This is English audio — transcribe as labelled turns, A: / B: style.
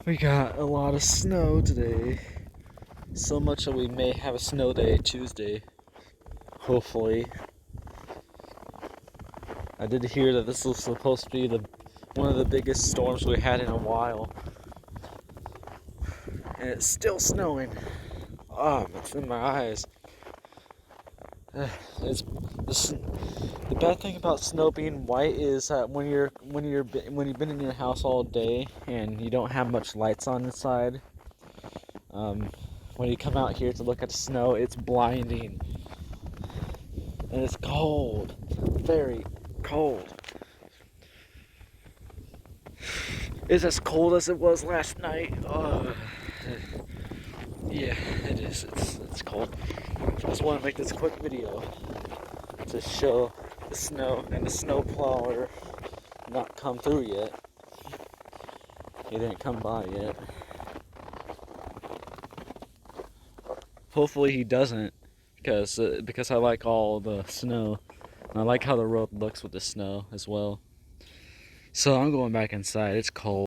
A: We got a lot of snow today. So much that we may have a snow day Tuesday. Hopefully. I did hear that this was supposed to be one of the biggest storms we had in a while. And it's still snowing. It's in my eyes. It's the bad thing about snow being white is that when you've been in your house all day and you don't have much lights on inside, when you come out here to look at the snow, it's blinding and it's cold, very cold. It's as cold as it was last night. Yeah, it is. It's cold. I just want to make this quick video to show the snow and the snow plower not come through yet. He didn't come by yet. Hopefully he doesn't, because I like all the snow. And I like how the road looks with the snow as well. So I'm going back inside. It's cold.